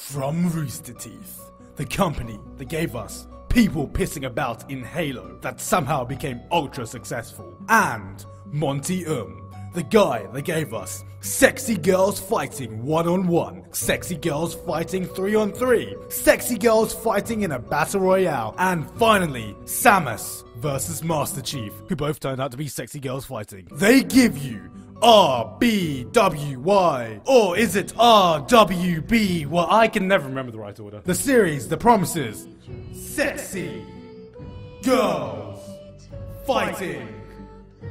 From Rooster Teeth, the company that gave us people pissing about in Halo that somehow became ultra successful, and Monty the guy that gave us sexy girls fighting 1-on-1, sexy girls fighting 3-on-3, sexy girls fighting in a battle royale, and finally Samus versus Master Chief, who both turned out to be sexy girls fighting. They give you RBWY, or is it RWB? Well, I can never remember the right order. The series that promises sexy girls fighting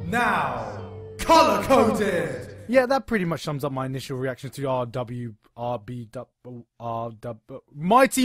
now color-coded. Yeah, that pretty much sums up my initial reaction to Mighty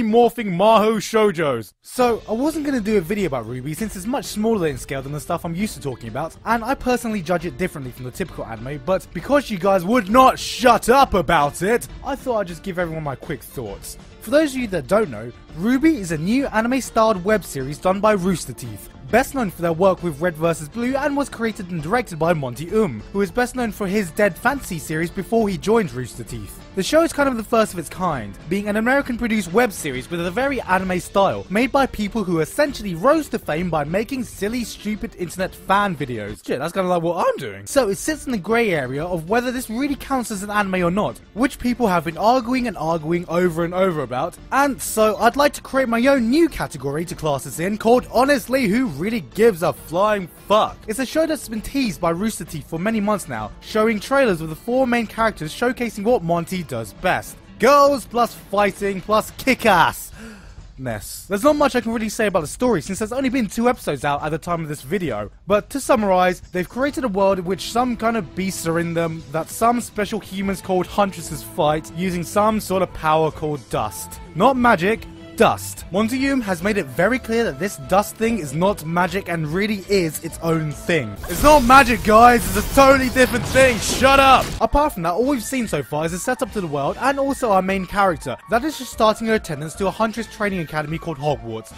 Morphing Maho Shoujos. So, I wasn't going to do a video about Rwby since it's much smaller in scale than the stuff I'm used to talking about, and I personally judge it differently from the typical anime, but because you guys would not shut up about it, I thought I'd just give everyone my quick thoughts. For those of you that don't know, Rwby is a new anime-styled web series done by Rooster Teeth, best known for their work with Red vs. Blue, and was created and directed by Monty who is best known for his Dead Fantasy series before he joined Rooster Teeth. The show is kind of the first of its kind, being an American-produced web series with a very anime style, made by people who essentially rose to fame by making silly, stupid internet fan videos. Shit, that's kind of like what I'm doing. So it sits in the grey area of whether this really counts as an anime or not, which people have been arguing and arguing over and over about, and so I'd like to create my own new category to class this in, called Honestly Who Really Gives a Flying Fuck. It's a show that's been teased by Rooster Teeth for many months now, showing trailers with the four main characters showcasing what Monty does best. Girls plus fighting plus kick-ass-ness. There's not much I can really say about the story since there's only been 2 episodes out at the time of this video, but to summarize, they've created a world in which some kind of beasts are in them that some special humans called huntresses fight using some sort of power called dust. Not magic, dust. Monty has made it very clear that this dust thing is not magic and really is its own thing. It's not magic, guys, it's a totally different thing, shut up! Apart from that, all we've seen so far is a setup to the world and also our main character that is just starting her attendance to a huntress training academy called Hogwarts.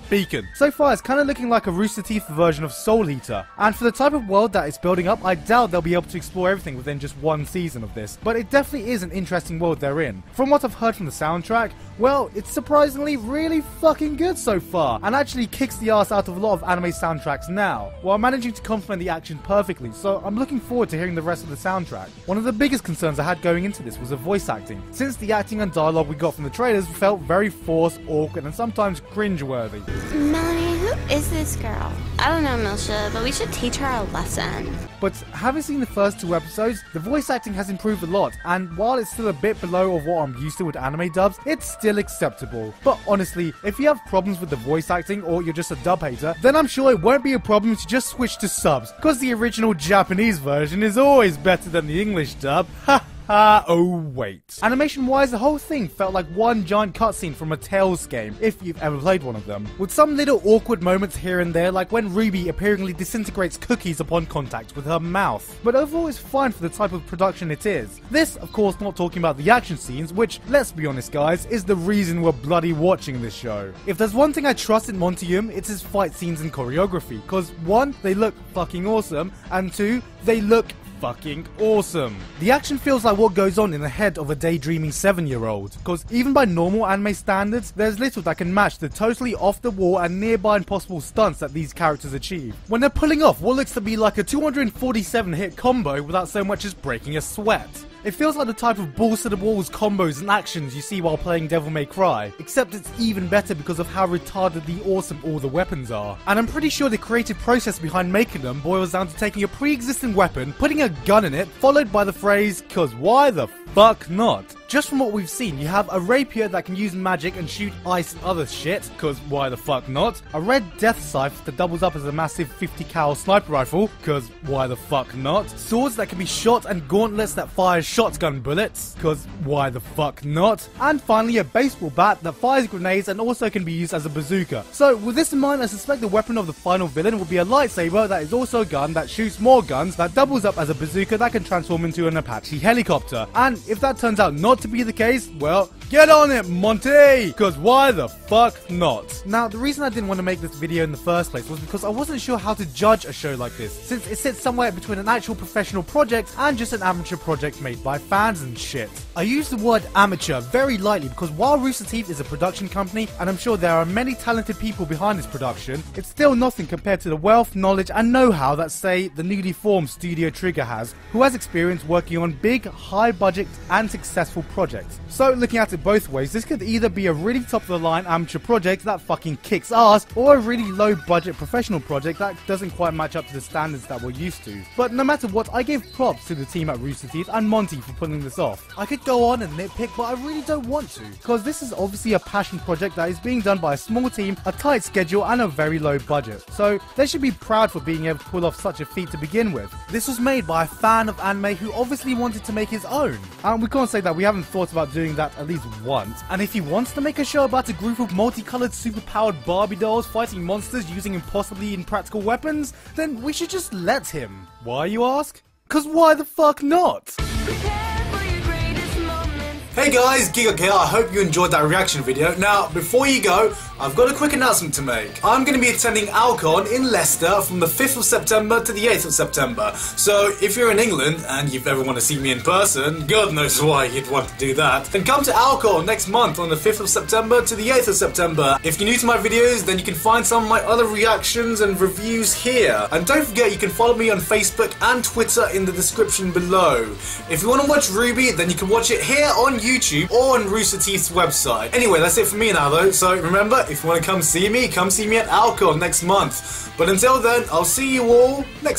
Beacon. So far it's kind of looking like a Rooster Teeth version of Soul Eater, and for the type of world that it's building up, I doubt they'll be able to explore everything within just 1 season of this, but it definitely is an interesting world they're in. From what I've heard from the soundtrack, well, it's surprisingly really fucking good so far, and actually kicks the ass out of a lot of anime soundtracks now, while managing to complement the action perfectly, so I'm looking forward to hearing the rest of the soundtrack. One of the biggest concerns I had going into this was the voice acting, since the acting and dialogue we got from the trailers felt very forced, awkward, and sometimes cringe-worthy. Melanie, who is this girl? I don't know, Milsha, but we should teach her a lesson. But having seen the first 2 episodes, the voice acting has improved a lot, and while it's still a bit below of what I'm used to with anime dubs, it's still acceptable. But honestly, if you have problems with the voice acting or you're just a dub hater, then I'm sure it won't be a problem to just switch to subs, because the original Japanese version is always better than the English dub. Ha! Oh wait. Animation-wise, the whole thing felt like one giant cutscene from a Tales game, if you've ever played one of them, with some little awkward moments here and there, like when Rwby apparently disintegrates cookies upon contact with her mouth. But overall it's fine for the type of production it is. This, of course, not talking about the action scenes, which, let's be honest guys, is the reason we're bloody watching this show. If there's one thing I trust in Monty it's his fight scenes and choreography, cause 1, they look fucking awesome, and 2, they look fucking awesome. The action feels like what goes on in the head of a daydreaming 7-year-old, because even by normal anime standards, there's little that can match the totally off-the-wall and nearby impossible stunts that these characters achieve, when they're pulling off what looks to be like a 247 hit combo without so much as breaking a sweat. It feels like the type of balls-to-the-walls combos and actions you see while playing Devil May Cry, except it's even better because of how retardedly awesome all the weapons are. And I'm pretty sure the creative process behind making them boils down to taking a pre-existing weapon, putting a gun in it, followed by the phrase, "'cause why the fuck not?" Just from what we've seen, you have a rapier that can use magic and shoot ice and other shit, cause why the fuck not? A red death scythe that doubles up as a massive 50 cal sniper rifle, cause why the fuck not? Swords that can be shot and gauntlets that fire shotgun bullets, cause why the fuck not? And finally a baseball bat that fires grenades and also can be used as a bazooka. So with this in mind, I suspect the weapon of the final villain will be a lightsaber that is also a gun that shoots more guns that doubles up as a bazooka that can transform into an Apache helicopter. And if that turns out not to be the case, well, Get on it, Monty! Cause why the fuck not? Now, the reason I didn't want to make this video in the first place was because I wasn't sure how to judge a show like this, since it sits somewhere between an actual professional project and just an amateur project made by fans and shit. I use the word amateur very lightly because while Rooster Teeth is a production company, and I'm sure there are many talented people behind this production, it's still nothing compared to the wealth, knowledge and know-how that, say, the newly formed Studio Trigger has, who has experience working on big, high-budget and successful projects. So, looking at it both ways, this could either be a really top-of-the-line amateur project that fucking kicks ass, or a really low-budget professional project that doesn't quite match up to the standards that we're used to. But no matter what, I gave props to the team at Rooster Teeth and Monty for pulling this off. I could go on and nitpick, but I really don't want to, because this is obviously a passion project that is being done by a small team, a tight schedule and a very low budget. So they should be proud for being able to pull off such a feat to begin with. This was made by a fan of anime who obviously wanted to make his own. And we can't say that we haven't thought about doing that at least once. And if he wants to make a show about a group of multicolored superpowered Barbie dolls fighting monsters using impossibly impractical weapons, then we should just let him. Why, you ask? Cause why the fuck not? Hey guys, Gigok here. I hope you enjoyed that reaction video. Now, before you go, I've got a quick announcement to make. I'm going to be attending Alcon in Leicester from the 5th of September to the 8th of September. So, if you're in England and you ever want to see me in person, God knows why you'd want to do that, then come to Alcon next month on the 5th of September to the 8th of September. If you're new to my videos, then you can find some of my other reactions and reviews here. And don't forget, you can follow me on Facebook and Twitter in the description below. If you want to watch Rwby, then you can watch it here on YouTube or on Rooster Teeth's website. Anyway, that's it for me now though, so remember, if you want to come see me at Alcon next month. But until then, I'll see you all next time.